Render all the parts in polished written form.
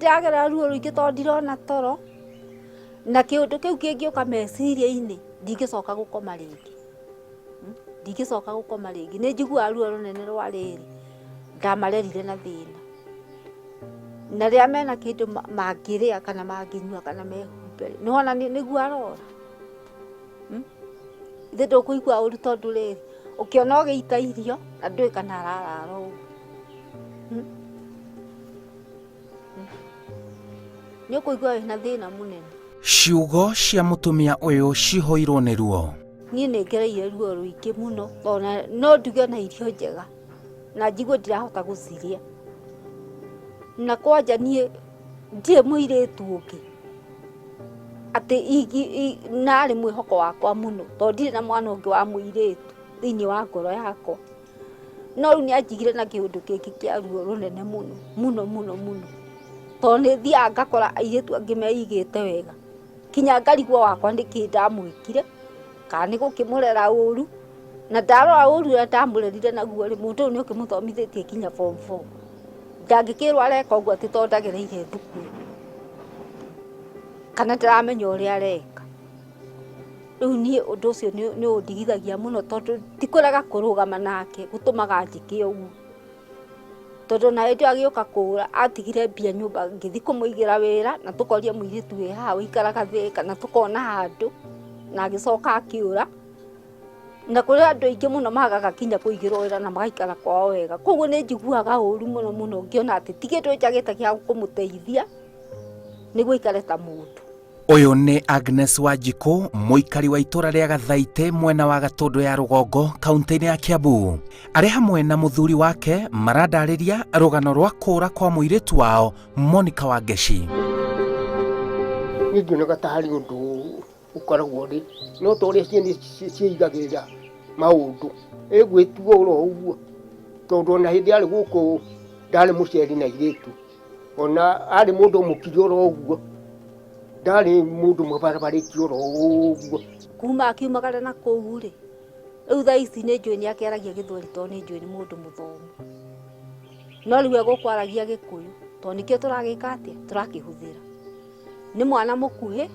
ndiragera ruo ruingi to ndirona toro na kiundu kiu kingioka meciria-ini ndingicoka gukoma ringi ndingicoka gukoma ringi ni njigua ruo runene rwa riri ndamarerire na thina na ria mena kindu mangiria kana manginyua kana mehumbe nona niguo arora ithe ndukuigua uru tondu riri ukiona ugiita irio na ndui kana ararara uguo ni ukuigua wina thina munene. Ciugo cia mutumia uyu cihoirwo ni ruo. Nie nĩ ngereire ruo ruingi muno ona no nduge na irio njega na njigue ndirahota guciria na kwanja nie ndire muiritu ungi ati nari mwihoko wakwa muno to ndire na mwana ungi wa muiritu thiini wa ngoro yakwa no riu nianjigire na kiundu kiki kia ruo runene muno muno muno muno to ni thia ngakora airitu angi meigite wega kinya ngarigwo wakwa niki ndamwikire kana ni gukimurera uru na ndarora uru ya ndamurerire naguo ri mundu uyu ni ukimuthomithitie kinya form 4 ndangikirwo areka uguo ati to ndagereire thukuru kana ndaramenya uria areka riu nie undu ucio ni undigithagia muno tondu tikwiraga kurugama nake gutumaga njike uguo tondu na hindi agioka kura atigire mbia nyumba ngithi kumuigira wira na tukoria muiritu wi haha wikaraga thi kana tukona handu na agicoka akiura na kuri andu aingi muno magaga kinya kuigirwo wira na magaikara kwao wega koguo ni njiguaga uru muno muno ngiona ati tigitwe njagite gia kumuteithia niguo ikare ta mundu. Uyu ni Agnes Wanjiku, muikari wa itura ria Gathaite mwena wa Gatundu ya Rugongo, kaunti-ini ya Kiambu. Ari hamwe na muthuri wake marandariria rugano rwa kura kwa muiritu wao Monica Wangechi. Ningionaga ta hari undu ukoragwo ri no to ria cieni ciigagirira maundu egwitua uro uguo tondu ona hindi ari guku ndari muciari na iritu ona ari mundu mukiri uro uguo ndari mundu mubarabariki uro uguo kuma akiumagara na kuu ri riu thaa ici ni njui ni akiaragia githweri to ni njui ni mundu muthomu no riu egukwaragia gikuyu to nikio turagika atia turakihuthira ni mwana mukuhi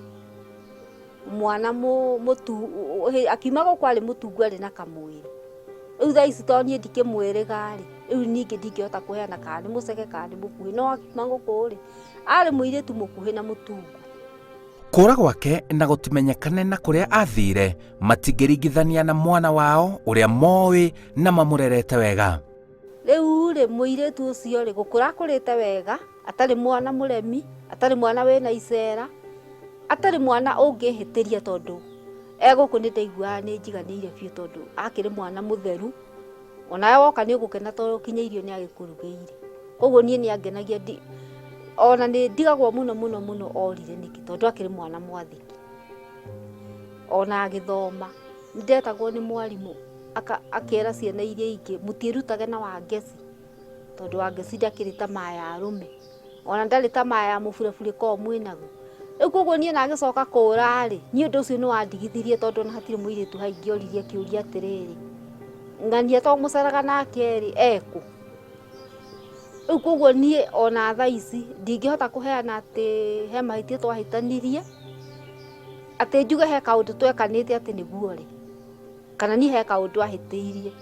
mwana mutu akimaga kwari mutungu ari na kamwiri riu thaa ici to nie ndikimwiriga ri riu ningi ndingihota kuheana kana ni muceke kana ni mukuhi no akimaga kuri ari muiritu mukuhi na mutungu. Kura gwake na gutimenyekane na kuria athire matingirigithania na mwana wao uria moi na mamurerete wega. Riu ri muiritu ucio ri gukura kurite wega atari mwana muremi atari mwana wina icera atari mwana ungihitiria tondu eguku ni ndaigua ni njiganire biu tondu akiri mwana mutheru ona woka ni ugukena tondu kinyairio ni agikurugeire koguo nie ni angenagia ona ni ndigagwo muno muno muno orire niki tondu akiri mwana mwathiki ona agithoma ndetagwo ni mwarimu akera ciana iria ingi mutirutage na Wangeci tondu Wangeci ndakiri ta maya arume ona ndari ta maya muburaburi ko mwinagu riu koguo nie na agicoka kura ri ni undu ucio ni wandigithirie tondu na hatire muiritu haingi oririe kiuria atiriri ngania to mucaraga nake ri eku riu koguo nie ona thaa ici ndingihota kuheana ati he mahitia twahitanirie ati njuge he kaundu twekanite ati niguo ri kana ni he kaundu ahitiirie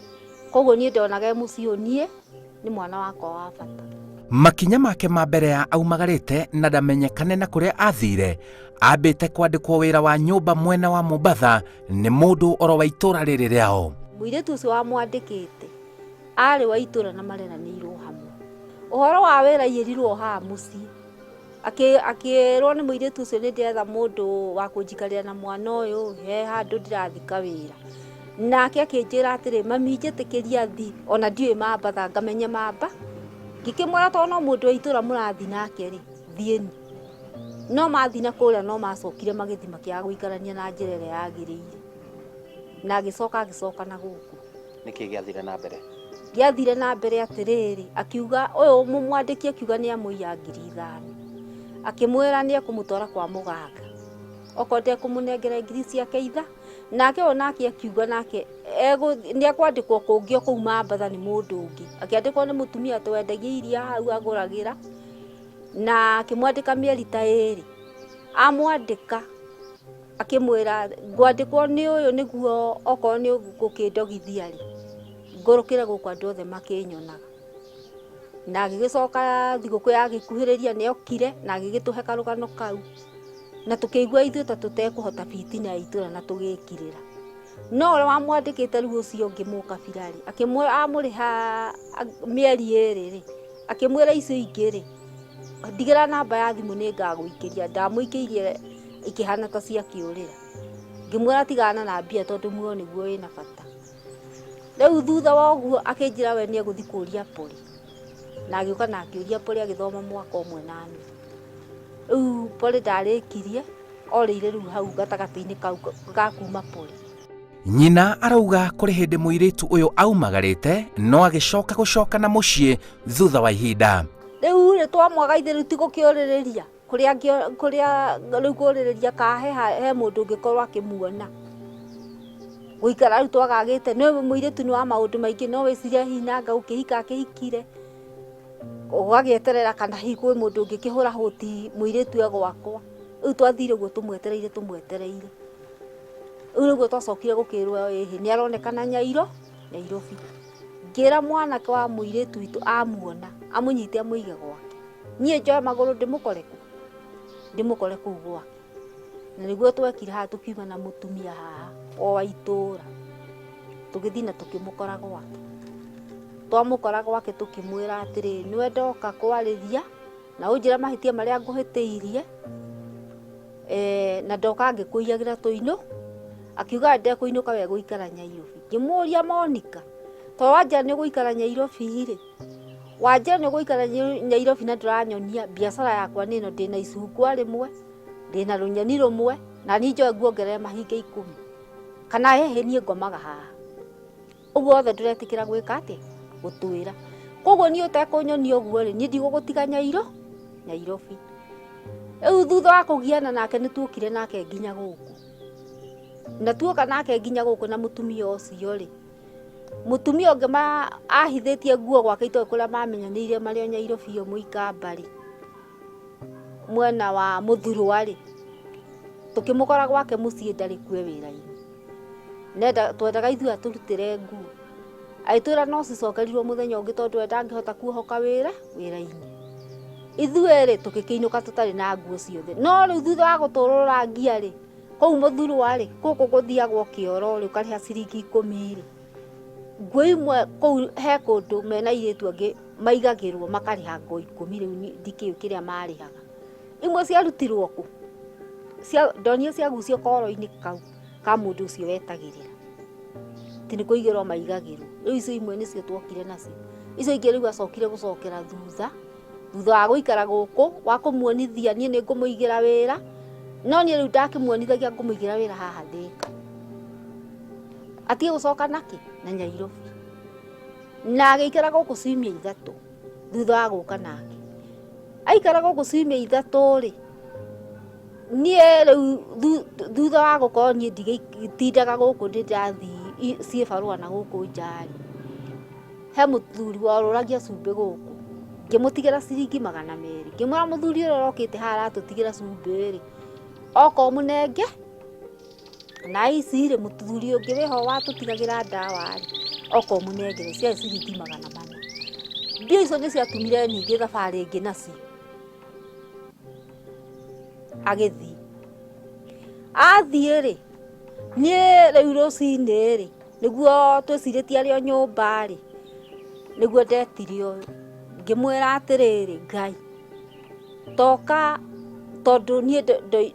koguo nie ndonaga mucio nie ni mwana wakwa wa bata. Makinya make ma mbere ya aumagarite na ndamenyekane na kuria athire ambite kwandikwo wira wa nyumba mwena wa Mombasa ni mundu oro wa itura riri riao. Muiritu ucio wa mwandikite ari wa itura na marenanirwo hamwe uhoro wa wira yirirwo ha mucii akirwo ni muiritu ucio ni ndetha mundu wa kunjikaria na mwana uyu he handu ndirathika wira nake akinjira atiri mami njitikiria thi ona ndiwe Mombasa ngamenya mamba ngikimwira to no mundu wa itura murathi nake ri thieni no mathina kuria no macokire magithi makiaga guikarania na njira ria yagiriire na agicoka na guku niki giathire na mbere giathire na mbere atiriri akiuga uyu mumwandiki akiuga ni amuiya 5,000 akimwira ni akumutwara kwa muganga okote kumunengere ngiri ciake itha nake onake akiuga nake ni akwandikwo kungi kuuma Mombasa ni mundu ungi akiandikwo ni mutumia twendagia iria hau aguragira na akĩmwandĩka mĩeri ta 2 amwandĩka akĩmwĩra ngwandĩkwo nĩ ũyũ nĩguo okorwo nĩ gũkĩndogithia rĩ ngũrũkĩre gũkũ andũ othe makĩnyonaga. Na agĩgĩcoka thigũkũ yagĩkuhĩrĩria nĩokire na agĩgĩtũhe karũgano kau na tũkĩigua ithuĩ ta tũtekũhota fitina ya itũra na tũgĩkirĩra. No ũrĩa wamwandĩkĩte rĩu ũcio ũngĩ mũkabira rĩ amũrĩha mĩeri 2 rĩ akĩmwĩra icio ingĩ rĩ ndigĩra namba ya thimũ nĩngagũikĩria. Ndamũikĩirie ikĩhana ta cia kĩũrĩra ngĩmwĩra tigana na mbia tondũ muoyo nĩguo wĩna bata. Rĩu thutha wa ũguo akĩnjĩra we nĩegũthiĩ kũria pori na agĩũka na akĩũria pori agĩthoma mwaka ũmwe na nuthu. Rĩu pori ndarĩkirie orĩire rĩu hau gatagatĩ-inĩ kau ga kuma pori. Nyina arauga kũrĩ hĩndĩ mũirĩtu ũyũ aumagarĩte no agĩcoka gũcoka na mũciĩ thutha wa ihinda. Rĩu rĩ twamwaga ithe rĩu ti gũkĩũrĩrĩria kũrĩa rĩu kũrĩrĩria kahe he mũndũ ũngĩkorwo akĩmuona. Gũikara rĩu twagagĩte nĩ mũirĩtu nĩ wa maũndũ maingĩ no wĩciria hinanga ũkĩhika akĩhikire ũgagĩeterera kana hihi kwĩ mũndũ ũngĩkĩhũra hũti mũirĩtu gwakwa. Rĩu twathire ũguo tũmwetereire. Rĩu nĩguo twacokire gũkĩrwo ĩhĩ nĩaronekana Nyairobi. Ngĩra mwanake wa mũirĩtu witũ amuona amũnyite amũige gwake. Niĩ njoe magũrũ ndĩmũkore kũu gwake. Na nĩguo twekire haha tũkiuma na mũtumia haha o wa itũra tũgĩthiĩ na tũkĩmũkora gwake. Twamũkora gwake tũkĩmwĩra atĩrĩ nĩwe ndoka kwarĩria na ũnjĩra mahĩtia marĩa ngũhĩtĩirie na ndoka ngĩkũiyagĩra tũinũ. Akiuga ndekũinũka we gũikara Nyairobi. Ngĩmũria Monica to wanja nĩ gũikara Nyairobi rĩ wanja nĩ gũikara Nyairobi na ndũranyonia biacara yakwa nĩno ndĩna icungwa rĩmwe ndĩna rũnyeni rũmwe na niĩ njoe nguongerere mahinga 10 kana hehe niĩ ngomaga haha. Ũguo othe ndũretĩkĩra gwĩka atĩ gũtwĩra. Koguo niĩ ũtekũnyonia ũguo rĩ niĩ ndigũgũtiga Nyairobi. Rĩu thutha wa kũgiana nake nĩtuokire nake nginya gũkũ. Na tuoka nake nginya gũkũ na mũtumia ũcio rĩ mũtumia ũngĩ ahithĩtie nguo gwake itoĩ kũrĩa mamenyanĩire marĩ o Nyairobi o mũikamba rĩ mwena wa Mũthurwa rĩ tũkĩmũkora gwake mũciĩ ndarĩ kuo wĩra-inĩ. Twendaga ithuĩ atũrutĩre nguo aitũra no cicokerirwo mũthenya ũngĩ tondũ we ndangĩhota kuohoka wĩra-inĩ. Ithuĩ rĩ tũgĩkĩinũka tũtarĩ na nguo ciothe. No rĩu thutha wa gũtũrũra ngia rĩ kũu Mũthurwa rĩ gũkũ gũthiagwo kĩoro rĩ ũkarĩha ciringi 10 rĩ nguo imwe kũu he kũndũ mena airĩtu angĩ maigagĩrwo makarĩha nguo 10 rĩu ndikĩũĩ kĩrĩa marĩhaga. Imwe ciarutirwo kũ ndonio ciagucio koro-inĩ kau ka mũndũ ũcio wetagĩrĩra ti nĩ kũigĩrwo maigagĩrwo. Rĩu icio imwe nĩcio tuokire nacio. Icio ingĩ rĩu acokire gũcokera thutha wa gũikara gũkũ wa kũmuonithia niĩ nĩ ngũmũigĩra wĩra. No niĩ rĩu ndakĩmuonithagia ngũmũigĩra wĩra haha Thĩka. Atige gũcoka nake na Nyairobi. Na agĩikara gũkũ ciumia 3 thutha wa gũka nake. Aikara gũkũ ciumia 3 rĩ niĩ rĩu thutha wa gũkorwo niĩ ndigĩtindaga gũkũ ndĩrathiĩ ciĩ barũa na gũkũ nja rĩ he mũthuri warũragia cumbĩ gũkũ ngĩmũtigĩra ciringi 200. Ngĩmwĩra mũthuri ũrĩa ũrokĩte haha aratũtigĩra cumbĩ rĩ okorwo mũnenge na ici rĩ mũthuri ũngĩ wĩho watũtigagĩra ndawa rĩ okorwo mũnengere cia ciringi 400. Mbia icio nĩciatumire ningĩ thabarĩ ĩngĩ nacio. Agĩthiĩ athiĩ rĩ niĩ rĩu rũcinĩ rĩ nĩguo twĩcirĩtie arĩ o nyũmba rĩ nĩguo ndetire ũyũ ngĩmwĩra atĩrĩrĩ Ngai toka tondũ niĩ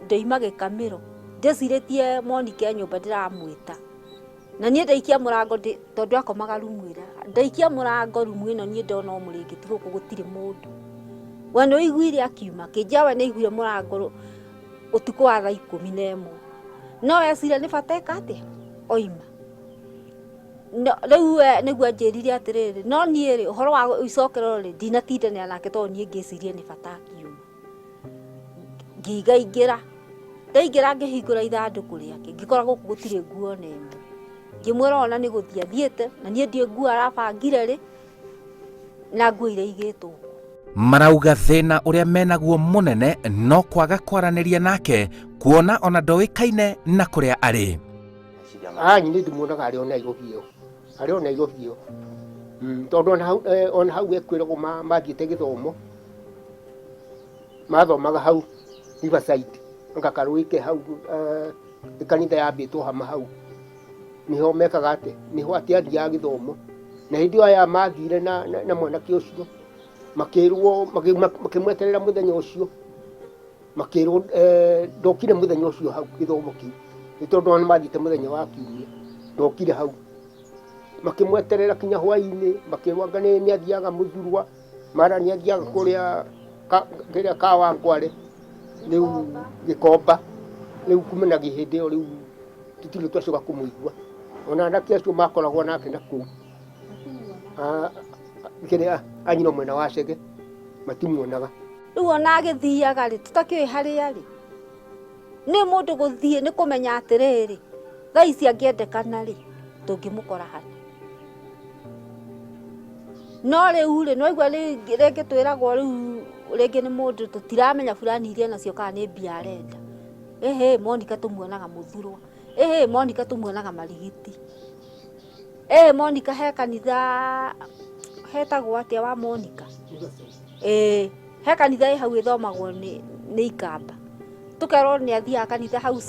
ndoima Gĩkamĩro ndĩcirĩtie Monica nyũmba ndĩramwĩta na niĩ ndaikia mũrango tondũ akomaga rumu ĩra ndaikia mũrango rumu ĩno niĩ ndona mũrĩngĩti gũkũ gũtirĩ mũndũ. We nĩ ũiguire akiuma kĩnjia we nĩ aiguire mũrango ũtukũ wa thaa 11 no eciria nĩ bata eka atĩa oima. Rĩu we nĩguo anjĩrire atĩrĩrĩ no niĩ rĩ ũhoro wa icokero rĩ ndinatindanĩra nake tondũ niĩ ngĩcirie nĩ bata akiuma. Ngĩingaingĩra ndaingĩra ngĩhingũra ithandũkũ rĩake ngĩkora gũkũ gũtirĩ nguo na ĩmwe. Ngĩmwĩra ona nĩ gũthiĩ athiĩte na niĩ ndiĩ nguo arabangire rĩ na nguo iria igĩtwo. marauga thĩna ũrĩa menaguo mũnene no kwaga kwaranĩria nake, kuona ona ndoĩkaine na kũrĩa arĩ. Nĩ ndĩmuonaga arĩ o Nairobi ĩyo, tondũ ona hau ekwĩragwo mathiĩte gĩthomo, mathomaga hau Riverside, ngakarũĩke hau kanitha yambĩtwo hama hau, niho mekaga atĩ, niho atĩ athiaga gĩthomo, na hĩndĩ ĩyo mathire na mwanake ũcio, makĩrwo makĩmweterera mũthenya ũcio, makĩrwo ndokire mũthenya ũcio hau gĩthomo kĩu, nĩ tondũ ona mathiĩte mũthenya wa kiumia, ndokire hau, makĩmweterera kinya hwaĩ-inĩ, makĩrwo anga nĩ athiaga Mũthurwa, mara nĩ athiaga kũrĩa ka Wangware, rĩu Gĩkomba, rĩu kumenagia hĩndĩ ĩyo rĩu tũtirĩ twacoka kũmũigua, ona anake acio makoragwo nake na kũu kĩrĩa anyina mwena wa Cege matimuonaga. Rĩu ona agĩthiaga rĩ, tũtakĩũĩ harĩa rĩ, nĩ mũndũ gũthiĩ nĩ kũmenya atĩrĩrĩ, thaa ici angĩendekana rĩ, tũngĩmũkora harĩa. No rĩu rĩ, nĩwaigua rĩngĩ twĩragwo rĩu rĩngĩ nĩ mũndũ tũtiramenya fulani iria nacio kana nĩ mbia arenda. Monica tũmuonaga Mũthurwa, Monica tũmuonaga Marigiti, Monica he kanitha hetagwo atĩa wa Monica, he kanitha ĩ hau ĩthomagwo nĩ ikamba, tũkerwo nĩ athiaga kanitha hau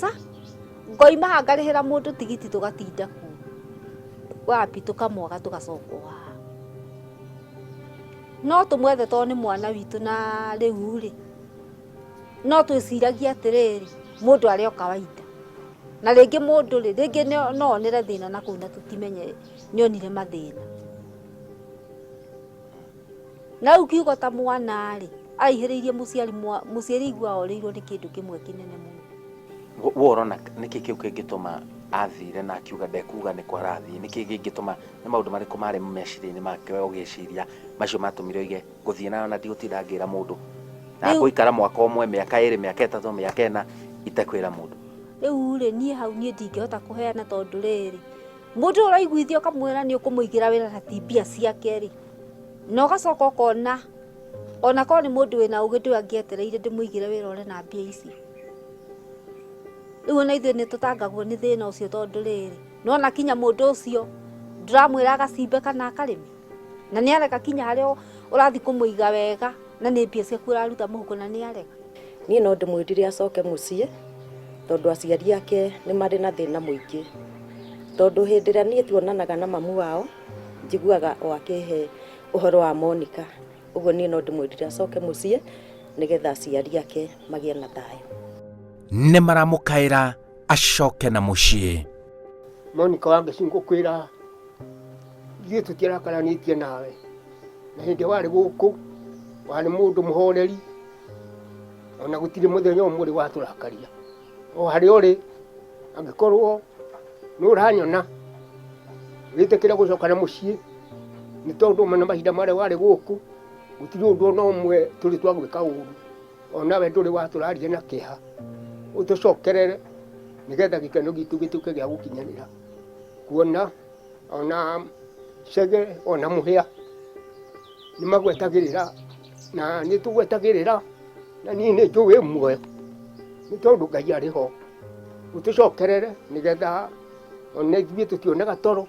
ngoima hangarĩhĩra mũndũ tigiti tũgatinda kuo, wapi tũkamwaga tũgacoka haha. No tũmwethe tondũ nĩ mwana witũ, na rĩu rĩ, no twĩciragia atĩrĩrĩ, mũndũ arĩ o kawaida, na rĩngĩ mũndũ rĩ, rĩngĩ no onere thĩna na kũu na tũtimenye nĩ onire mathĩna. Na rĩu kiugo ta mwana rĩ, aihĩrĩirie mũciari igua orĩirwo nĩ kĩndũ kĩmwe kĩnene mũno. Worona nĩkĩ kĩu kĩngĩtũma athire na akiuga ndekuga nĩ kwarathiĩ, nĩkĩ kĩngĩtũma, nĩ maũndũ marĩkũ marĩ meciria-inĩ make ũgĩciria macio matũmire oige gũthiĩ nayo na ndigũtinda ngĩra mũndũ, na gũikara mwaka ũmwe, mĩaka ĩrĩ, mĩaka ĩtatũ, mĩaka ĩna itekwĩra mũndũ? Rĩu rĩ, niĩ hau niĩ ndingĩhota kũheana tondũ rĩrĩ, mũndũ ũraiguithio ũkamwĩra nĩ ũkũmũigĩra wĩra na ti mbia ciake rĩ, na ũgacoka ũkona ona korwo nĩ mũndũ wĩna ũgĩ ndũĩ angĩetereire ndĩmũigĩre wĩra ũrĩ na mbia ici. Rĩu ona ithuĩ nĩ tũtangagwo nĩ thĩna ũcio tondũ rĩrĩ, nona kinya mũndũ ũcio ndũramwĩra agacimbe kana akarĩme, na nĩ areka kinya harĩa ũrathi kũmũiga wega, na nĩ mbia ciaku ũraruta mũhuko na nĩ areka. Niĩ no ndĩmwĩrire acoke mũciĩ, tondũ aciari ake nĩ marĩ na thĩna mũingĩ, tondũ hĩndĩ ĩrĩa niĩ tuonanaga na mamu wao njiguaga o akĩhe ũhoro wa Monica, ũguo niĩ no ndĩmwĩrire acoke mũciĩ nĩgetha aciari ake magĩe na thayũ. Nĩ maramũkaĩra acoke na mũciĩ. Monica Wangechi ngũkwĩra ithuĩ tũtiarakaranĩtie nawe, na hĩndĩ warĩ gũkũ warĩ mũndũ mũhoreri, ona gũtirĩ mũthenya ũmwe ũrĩ watũrakaria. O harĩa ũrĩ angĩkorwo nĩ ũranyona wĩtĩkĩre gũcoka na mũciĩ, nĩ tondũ mana mahinda marĩa warĩ gũkũ gũtirĩ ũndũ ona ũmwe tũrĩ twagwĩka ũru, onawe ndũrĩ watũraria na kĩeha, ũtũcokerere nĩgetha gĩkeno gitũ gĩtuĩke gĩa gũkinyanĩra, kuona ona Cege ona Mũhĩa nĩ magwetagĩrĩra na nĩ tũgwetagĩrĩra, na niĩ nĩ njũĩ muoyo nĩ tondũ Ngai arĩ ho, ũtũcokerere nĩgetha ona ithuĩ tũtionaga toro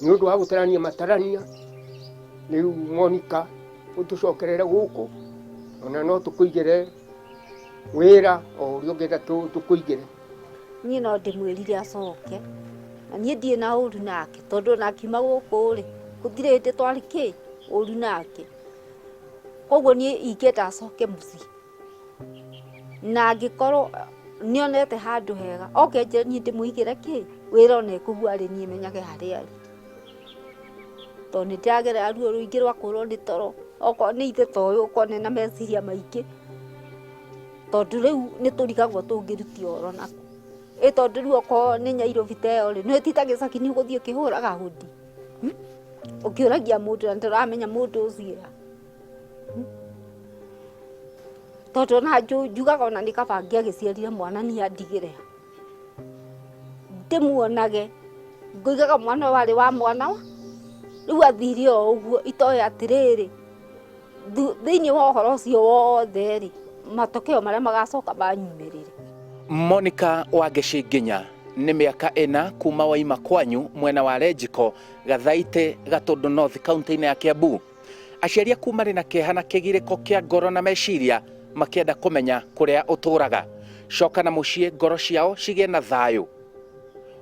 nĩ ũndũ wa gũtarania matarania. Rĩu Monica ũtũcokerere gũkũ, ona no tũkũigĩre wĩra o ũrĩa ũngĩenda tũkũigĩre. Niĩ no ndĩmwĩrire acoke, na niĩ ndirĩ na ũru nake, tondũ ona akiuma gũkũ rĩ, gũtirĩ hĩndĩ twarĩ kĩ ũru nake, koguo niĩ ingĩenda acoke mũciĩ, na angĩkorwo nĩonete handũ hega oke nje niĩ ndĩmũigĩre kĩ wĩra ona ekũgua rĩ niĩ menyage harĩa arĩ, tondũ nĩ ndĩragerera ruo rũingĩ rwa kũrwo nĩ toro, okorwo nĩ ithe ta ũyũ ũkone na meciria maingĩ, tondũ rĩu nĩ tũrigagwo tũngĩruti oro nako, tondũ rĩu okorwo nĩ Nyairobi ta ĩyo rĩ, nĩ tita gĩcaki nĩ ũgũthiĩ ũkĩhũraga hũdi ũkĩũragia mũndũ na ndũramenya mũndũ ũcio, tondũ ona njugaga ona nĩ kaba angĩagĩciarire mwana niĩ andigĩre ndĩmuonage, ngũigaga mwana warĩ wa mwana, rĩu athire o ũguo itoĩ atĩrĩrĩ thĩinĩ wa ũhoro ũcio wothe rĩ matokeo marĩa magacoka manyumĩrĩre. Monica Wangechi nginya nĩ mĩaka 4 kuma waima kwanyu mwena wa Rejiko Gathaite Gatundu North kaunti-inĩ ya Kiambu. Aciari aku marĩ na kĩeha na kĩgirĩko kĩa ngoro na meciria makĩenda kũmenya kũrĩa ũtũraga. Coka na mũciĩ ngoro ciao cigĩe na thayũ.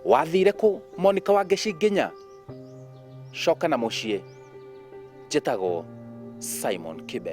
Wathire kũ Monica Wangechi nginya? Coka na mũciĩ. Njĩtagwo Simon Kibe.